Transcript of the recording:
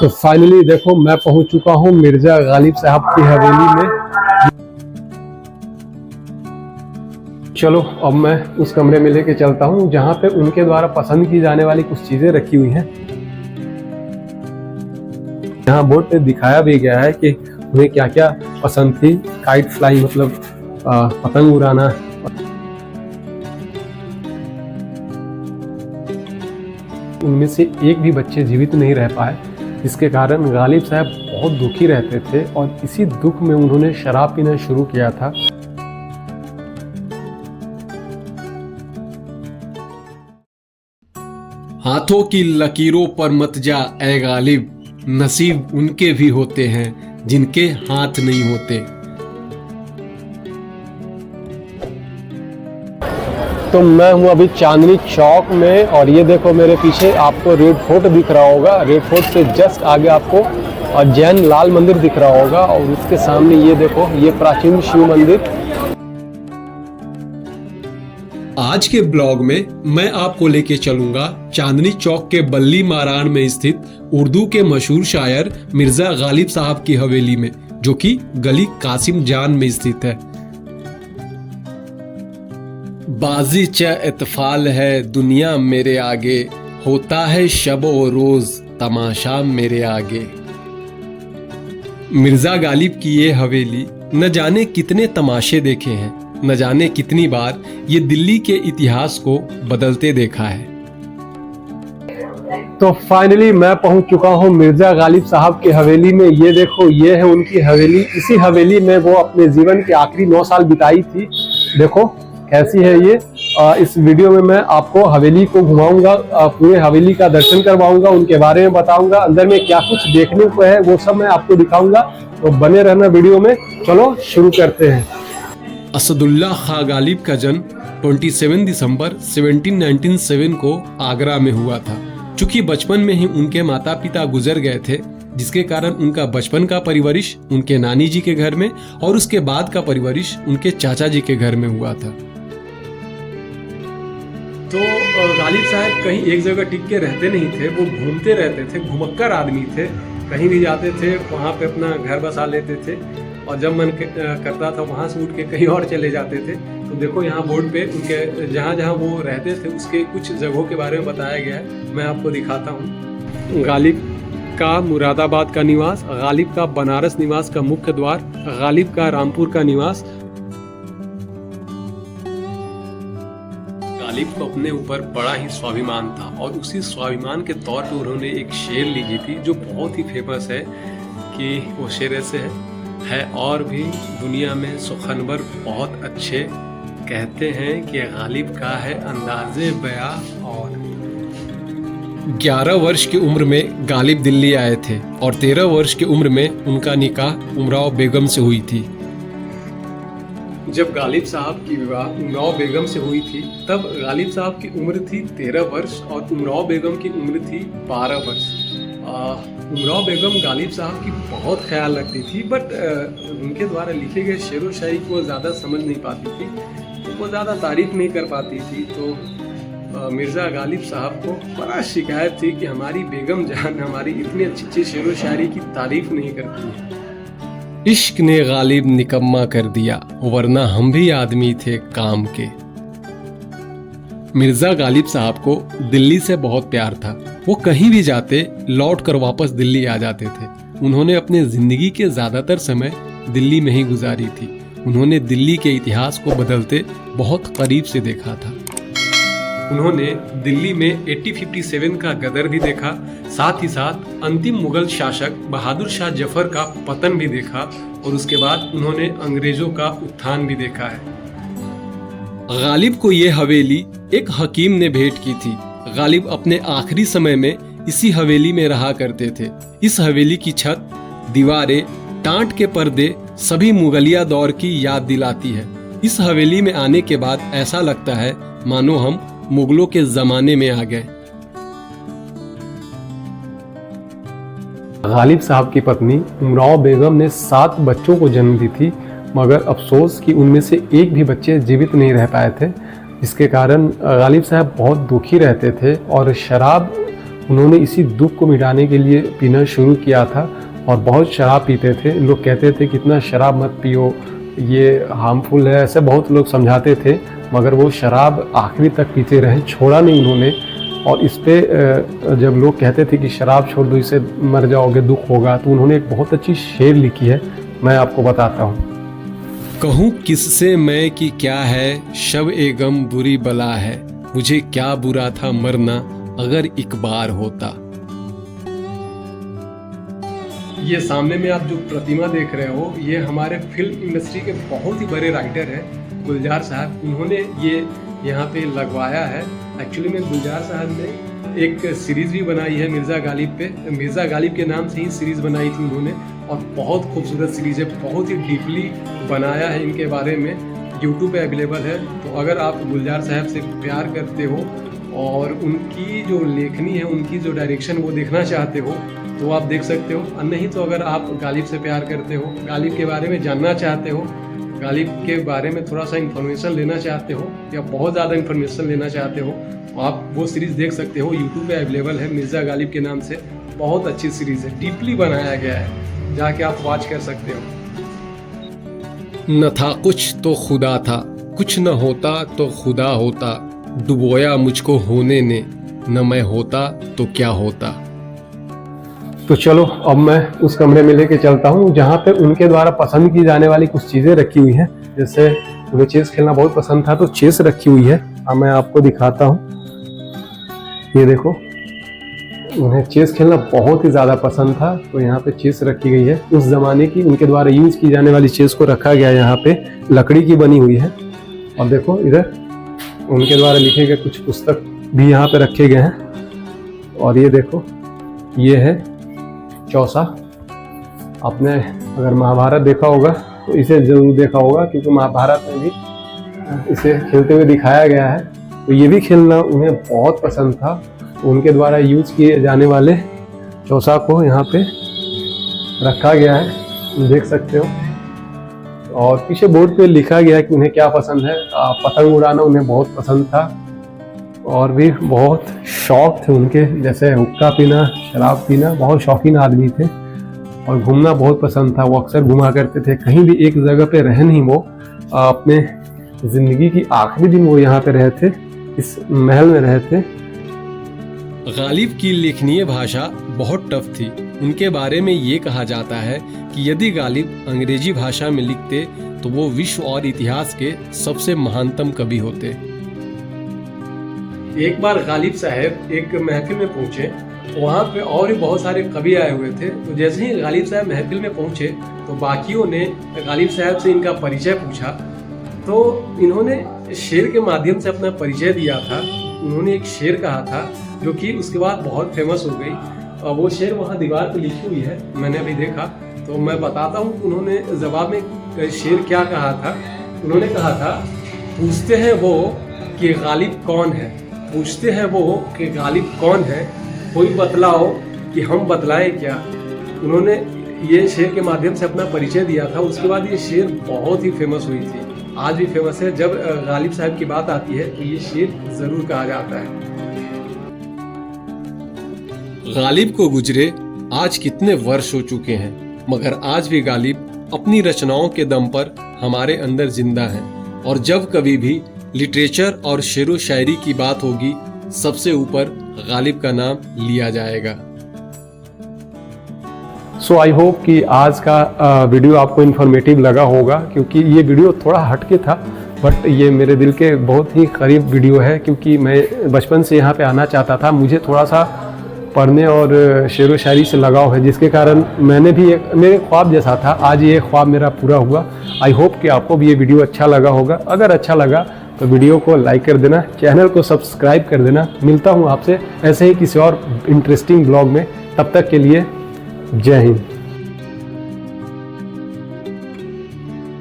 तो फाइनली देखो मैं पहुंच चुका हूं मिर्जा गालिब साहब की हवेली में। चलो अब मैं उस कमरे में लेके चलता हूं जहां पे उनके द्वारा पसंद की जाने वाली कुछ चीजें रखी हुई हैं। यहाँ बोर्ड पे दिखाया भी गया है कि उन्हें क्या क्या पसंद थी। काइट फ्लाइंग मतलब पतंग उड़ाना। उनमें से एक भी बच्चे जीवित नहीं रह पाए, जिसके कारण गालिब साहब बहुत दुखी रहते थे और इसी दुख में उन्होंने शराब पीना शुरू किया था। हाथों की लकीरों पर मत जा ऐ गालिब, नसीब उनके भी होते हैं जिनके हाथ नहीं होते। तो मैं हूँ अभी चांदनी चौक में और ये देखो मेरे पीछे आपको रेड फोर्ट दिख रहा होगा। रेड फोर्ट से जस्ट आगे आपको जैन लाल मंदिर दिख रहा होगा और उसके सामने ये देखो ये प्राचीन शिव मंदिर। आज के ब्लॉग में मैं आपको लेके चलूंगा चांदनी चौक के बल्ली मारान में स्थित उर्दू के मशहूर शायर मिर्जा गालिब साहब की हवेली में, जो कि गली कासिम जान में स्थित है। बाजी च इतफाल है दुनिया मेरे आगे, होता है शब और रोज तमाशा मेरे आगे। मिर्जा गालिब की ये हवेली न जाने कितने तमाशे देखे हैं, न जाने कितनी बार ये दिल्ली के इतिहास को बदलते देखा है। तो फाइनली मैं पहुंच चुका हूं मिर्जा गालिब साहब की हवेली में। ये देखो ये है उनकी हवेली। इसी हवेली में वो अपने जीवन के आखिरी 9 साल बिताई थी। देखो कैसी है ये। इस वीडियो में मैं आपको हवेली को घुमाऊंगा, पूरे हवेली का दर्शन करवाऊंगा, उनके बारे में बताऊंगा, अंदर में क्या कुछ देखने को है वो सब मैं आपको दिखाऊंगा। तो बने रहना वीडियो में। चलो शुरू करते हैं। असदुल्ला खां गालिब का जन्म 27 दिसंबर 1797 को आगरा में हुआ था। चूंकि बचपन में ही उनके माता पिता गुजर गए थे, जिसके कारण उनका बचपन का परवरिश उनके नानी जी के घर में और उसके बाद का परवरिश उनके चाचा जी के घर में हुआ था। तो गालिब साहब कहीं एक जगह टिक के रहते नहीं थे, वो घूमते रहते थे, घुमक्कर आदमी थे। कहीं भी जाते थे वहाँ पे अपना घर बसा लेते थे और जब मन करता था वहाँ से उठ के कहीं और चले जाते थे। तो देखो यहाँ बोर्ड पे उनके जहाँ जहाँ वो रहते थे उसके कुछ जगहों के बारे में बताया गया है, मैं आपको दिखाता हूँ। गालिब का मुरादाबाद का निवास, गालिब का बनारस निवास का मुख्य द्वार, गालिब का रामपुर का निवास। गालिब को अपने ऊपर बड़ा ही स्वाभिमान था और उसी स्वाभिमान के तौर पे उन्होंने एक शेर लिखी थी जो बहुत ही फेमस है। कि वो शेर ऐसे है और भी दुनिया में सुखनवर बहुत अच्छे, कहते हैं कि गालिब का है अंदाज़े बयां। और 11 वर्ष की उम्र में गालिब दिल्ली आए थे और 13 वर्ष की उम्र में उनका निकाह उमराव बेगम से हुई थी। जब गालिब साहब की विवाह उमराव बेगम से हुई थी तब गालिब साहब की उम्र थी 13 वर्ष और उमराव बेगम की उम्र थी 12 वर्ष। उमराव बेगम गालिब साहब की बहुत ख्याल रखती थी, बट उनके द्वारा लिखे गए शेर व शायरी को ज़्यादा समझ नहीं पाती थी, तो वो ज़्यादा तारीफ नहीं कर पाती थी। तो मिर्ज़ा गालिब साहब को बड़ा शिकायत थी कि हमारी बेगम जान हमारी इतनी अच्छी अच्छी शेर व शायरी की तारीफ नहीं करती है। इश्क ने गालिब निकम्मा कर दिया, वरना हम भी आदमी थे काम के। मिर्जा गालिब साहब को दिल्ली से बहुत प्यार था। वो कहीं भी जाते लौट कर वापस दिल्ली आ जाते थे। उन्होंने अपने जिंदगी के ज्यादातर समय दिल्ली में ही गुजारी थी। उन्होंने दिल्ली के इतिहास को बदलते बहुत करीब से देखा था। उन्होंने दिल्ली में 1857 का गदर भी देखा, साथ ही साथ अंतिम मुगल शासक बहादुर शाह जफर का पतन भी देखा और उसके बाद उन्होंने अंग्रेजों का उत्थान भी देखा है। गालिब को ये हवेली एक हकीम ने भेंट की थी। गालिब अपने आखिरी समय में इसी हवेली में रहा करते थे। इस हवेली की छत, दीवारें, टाट के पर्दे सभी मुगलिया दौर की याद दिलाती है। इस हवेली में आने के बाद ऐसा लगता है मानो हम मुगलों के जमाने में आ गए। गालिब साहब की पत्नी उमराव बेगम ने 7 बच्चों को जन्म दी थी, मगर अफसोस कि उनमें से एक भी बच्चे जीवित नहीं रह पाए थे, जिसके कारण गालिब साहब बहुत दुखी रहते थे और शराब उन्होंने इसी दुख को मिटाने के लिए पीना शुरू किया था और बहुत शराब पीते थे। लोग कहते थे कि इतना शराब मत पियो, ये हार्मफुल है, ऐसे बहुत लोग समझाते थे, मगर वो शराब आखिरी तक पीते रहे, छोड़ा नहीं उन्होंने। और इस पे जब लोग कहते थे कि शराब छोड़ दो, इससे मर जाओगे, दुख होगा, तो उन्होंने एक बहुत अच्छी शेर लिखी है, मैं आपको बताता हूँ। कहूँ किससे मैं कि क्या है, शब ए गम बुरी बला है, मुझे क्या बुरा था मरना अगर एक बार होता। ये सामने में आप जो प्रतिमा देख रहे हो, ये हमारे फिल्म इंडस्ट्री के बहुत ही बड़े राइटर हैं गुलजार साहब। उन्होंने ये यहाँ पे लगवाया है। एक्चुअली में गुलजार साहब ने एक सीरीज़ भी बनाई है मिर्ज़ा गालिब पे, मिर्ज़ा गालिब के नाम से ही सीरीज़ बनाई थी उन्होंने, और बहुत खूबसूरत सीरीज़ है, बहुत ही डीपली बनाया है इनके बारे में, यूट्यूब पे अवेलेबल है। तो अगर आप गुलजार साहब से प्यार करते हो और उनकी जो लेखनी है, उनकी जो डायरेक्शन वो देखना चाहते हो, तो आप देख सकते हो। और नहीं तो अगर आप गालिब से प्यार करते हो, गालिब के बारे में जानना चाहते हो, गालिब के बारे में थोड़ा सा इन्फॉर्मेशन लेना चाहते हो या बहुत ज़्यादा इन्फॉर्मेशन लेना चाहते हो, आप वो सीरीज़ देख सकते हो, यूट्यूब पे अवेलेबल है मिर्ज़ा गालिब के नाम से। बहुत अच्छी सीरीज़ है, डीपली बनाया गया है, जाके आप वॉच कर सकते हो। न था कुछ तो खुदा था, कुछ न होता तो खुदा होता, डुबोया मुझको होने ने, न मैं होता तो क्या होता। तो चलो अब मैं उस कमरे में लेके चलता हूँ जहाँ पे उनके द्वारा पसंद की जाने वाली कुछ चीज़ें रखी हुई हैं। जैसे उन्हें चेस खेलना बहुत पसंद था, तो चेस रखी हुई है। अब मैं आपको दिखाता हूँ, ये देखो, उन्हें चेस खेलना बहुत ही ज़्यादा पसंद था, तो यहाँ पे चेस रखी गई है। उस ज़माने की उनके द्वारा यूज़ की जाने वाली चेस को रखा गया है, यहाँ पे लकड़ी की बनी हुई है। और देखो इधर उनके द्वारा लिखे गए कुछ पुस्तक भी यहाँ पे रखे गए हैं। और ये देखो, ये है चौसा। आपने अगर महाभारत देखा होगा तो इसे जरूर देखा होगा, क्योंकि महाभारत में भी इसे खेलते हुए दिखाया गया है। तो ये भी खेलना उन्हें बहुत पसंद था। उनके द्वारा यूज किए जाने वाले चौसा को यहाँ पे रखा गया है, देख सकते हो। और पीछे बोर्ड पे लिखा गया है कि उन्हें क्या पसंद है। पतंग उड़ाना उन्हें बहुत पसंद था, और भी बहुत शौक थे उनके, जैसे हुक्का पीना, शराब पीना, बहुत शौकीन आदमी थे। और घूमना बहुत पसंद था, वो अक्सर घुमा करते थे, कहीं भी एक जगह पे रहे नहीं वो। अपने ज़िंदगी की आखिरी दिन वो यहाँ पे रहे थे, इस महल में रहे थे। गालिब की लेखनीय भाषा बहुत टफ थी। उनके बारे में ये कहा जाता है कि यदि गालिब अंग्रेजी भाषा में लिखते तो वो विश्व और इतिहास के सबसे महानतम कवि होते। एक बार गालिब साहब एक महफिल में पहुंचे, वहाँ पे और भी बहुत सारे कवि आए हुए थे। तो जैसे ही गालिब साहब महफिल में पहुंचे तो बाकियों ने गालिब साहब से इनका परिचय पूछा। तो इन्होंने शेर के माध्यम से अपना परिचय दिया था। उन्होंने एक शेर कहा था जो कि उसके बाद बहुत फेमस हो गई, और वो शेर वहाँ दीवार पे लिखी हुई है, मैंने अभी देखा। तो मैं बताता हूँ कि उन्होंने जवाब में शेर क्या कहा था। उन्होंने कहा था, पूछते हैं वो कि गालिब कौन है, पूछते हैं वो कि गालिब कौन है, कोई बतलाओ कि हम बतलाएं क्या। उन्होंने ये शेर के माध्यम से अपना परिचय दिया था। उसके बाद ये शेर बहुत ही फेमस हुई थी, आज भी फेमस है। जब गालिब साहब की बात आती है तो ये शेर जरूर कहा जाता है। गालिब को गुजरे आज कितने वर्ष हो चुके हैं, मगर आज भी गालिब अपनी रचनाओं के दम पर हमारे अंदर जिंदा हैं। और जब कभी भी लिटरेचर और शेरो शायरी की बात होगी, सबसे ऊपर गालिब का नाम लिया जाएगा। सो आई होप कि आज का वीडियो आपको इन्फॉर्मेटिव लगा होगा, क्योंकि ये वीडियो थोड़ा हटके था, बट ये मेरे दिल के बहुत ही करीब वीडियो है। क्योंकि मैं बचपन से यहाँ पे आना चाहता था, मुझे थोड़ा सा पढ़ने और शेरो शायरी से लगाव है, जिसके कारण मैंने भी एक मेरे ख्वाब जैसा था, आज ये ख्वाब मेरा पूरा हुआ। आई होप कि आपको भी ये वीडियो अच्छा लगा होगा। अगर अच्छा लगा तो वीडियो को लाइक कर देना, चैनल को सब्सक्राइब कर देना। मिलता हूँ आपसे ऐसे ही किसी और इंटरेस्टिंग ब्लॉग में, तब तक के लिए जय हिंद।